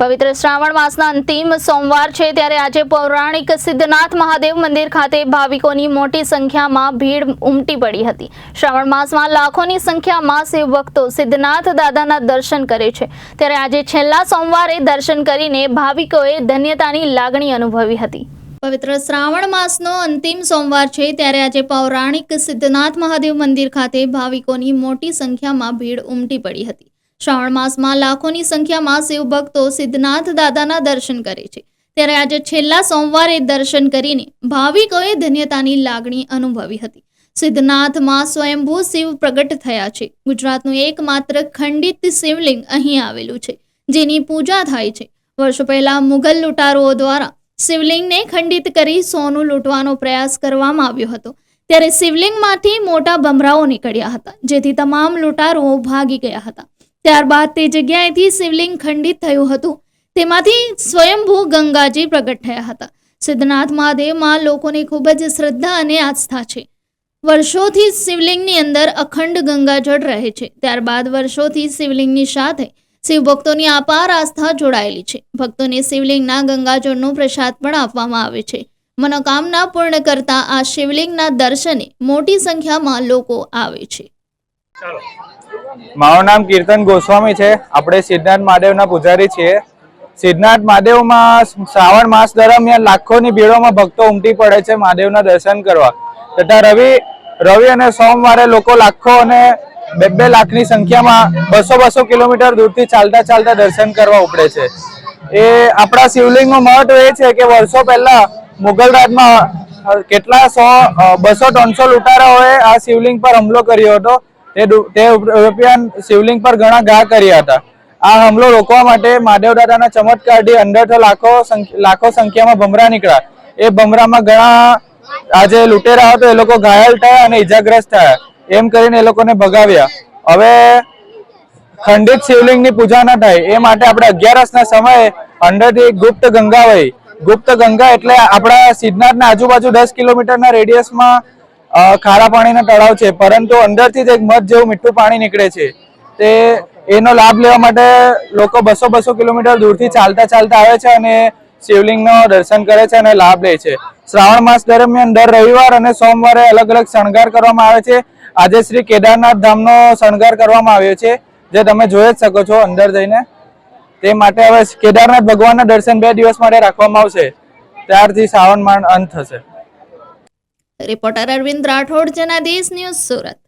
પવિત્ર શ્રાવણ માસના અંતિમ સોમવાર છે ત્યારે આજે પૌરાણિક સિદ્ધનાથ મહાદેવ મંદિર ખાતે ભાવિકોની મોટી સંખ્યામાં ભીડ ઉમટી પડી હતી। શ્રાવણ માસમાં લાખોની સંખ્યામાં શિવ ભક્તો સિદ્ધનાથ દાદાના દર્શન કરે છે ત્યારે આજે છેલ્લા સોમવારે દર્શન કરીને ભાવિકોએ ધન્યતાની લાગણી અનુભવી હતી। પવિત્ર શ્રાવણ માસનો અંતિમ સોમવાર છે ત્યારે આજે પૌરાણિક સિદ્ધનાથ મહાદેવ મંદિર ખાતે ભાવિકોની મોટી સંખ્યામાં ભીડ ઉમટી પડી હતી। શ્રાવણ માસમાં લાખોની સંખ્યામાં શિવ ભક્તો સિદ્ધનાથ દાદાના દર્શન કરે છે ત્યારે આજે છેલ્લા સોમવારે દર્શન કરીને ભાવિકોએ ધન્યતાની લાગણી અનુભવી હતી। સિદ્ધનાથમાં સ્વયંભૂ શિવ પ્રગટ થયા છે। ગુજરાતનું એકમાત્ર ખંડિત શિવલિંગ અહીં આવેલું છે જેની પૂજા થાય છે। વર્ષો પહેલા મુઘલ લૂંટારુઓ દ્વારા શિવલિંગને ખંડિત કરી સોનું લૂંટવાનો પ્રયાસ કરવામાં આવ્યો હતો ત્યારે શિવલિંગમાંથી મોટા ભમરાઓ નીકળ્યા હતા જેથી તમામ લૂંટારુઓ ભાગી ગયા હતા। ત્યારબાદ તે જગ્યાએથી શિવલિંગ ખંડિત થયું હતું તેમાંથી સ્વયંભૂ ગંગાજી પ્રગટ થયા હતા। સિદ્ધનાથ મહાદેવમાં લોકોને ખૂબ જ શ્રદ્ધા અને આસ્થા છે। વર્ષોથી શિવલિંગની અંદર અખંડ ગંગાજળ રહે છે। ત્યારબાદ વર્ષોથી શિવલિંગની સાથે શિવ ભક્તોની અપાર આસ્થા જોડાયેલી છે। ભક્તોને શિવલિંગના ગંગાજળનો પ્રસાદ પણ આપવામાં આવે છે। મનોકામના પૂર્ણ કરતા આ શિવલિંગના દર્શને મોટી સંખ્યામાં લોકો આવે છે। મારું નામ કીર્તન ગોસ્વામી છે। આપણે સિદ્ધનાથ મહાદેવના પૂજારી છીએ। સિદ્ધનાથ મહાદેવમાં શ્રાવણ માસ દરમિયાન લાખોની ભીડોમાં ભક્તો ઉમટી પડે છે મહાદેવના દર્શન કરવા તથા રવિ અને સોમવારે લોકો લાખો અને બે લાખની સંખ્યામાં 200 કિલોમીટર દૂરથી ચાલતા દર્શન કરવા ઉપડે છે। એ આપણા શિવલિંગનું મહત્વ એ છે કે વર્ષો પહેલા મુઘલ રાજમાં કેટલા 200-300 લૂંટારાઓએ આ શિવલિંગ પર હુમલો કર્યો હતો। તે ઉપરાંત શિવલિંગ પર ઘણા ઘા કર્યા હતા। આ હુમલો રોકવા માટે મહાદેવ દાદાના ચમત્કારથી અંદરથી લાખો સંખ્યામાં ભમરા નીકળ્યા। એ ભમરામાં ઘણા આજે લૂંટેરા હતો એ લોકો ઘાયલ થયા અને ઈજાગ્રસ્ત થયા। એમ કરીને એ લોકોને ભગાવ્યા। હવે ખંડિત શિવલિંગની પૂજા ન થાય એ માટે આપણે 11ના સમયે અંદરથી ગુપ્ત ગંગા વહી। ગુપ્ત ગંગા એટલે આપણા સિદ્ધનાથના આજુબાજુ 10 કિલોમીટરના રેડિયસમાં ખારા પાણીના તળાવ છે પરંતુ અંદરથી જ એક મધ જેવું મીઠું પાણી નીકળે છે। તે એનો લાભ લેવા માટે લોકો 200 કિલોમીટર દૂરથી ચાલતા આવે છે અને શિવલિંગનો દર્શન કરે છે અને લાભ લે છે। શ્રાવણ માસ દરમિયાન દર રવિવાર અને સોમવારે અલગ અલગ શણગાર કરવામાં આવે છે। આજે શ્રી કેદારનાથ ધામનો શણગાર કરવામાં આવ્યો છે જે તમે જોઈ જ શકો છો અંદર જઈને। તે માટે હવે કેદારનાથ ભગવાનના દર્શન 2 દિવસ માટે રાખવામાં આવશે ત્યારથી શ્રાવણ માસ અંત થશે। Reporter Arvind Rathod, Janadesh news, Surat.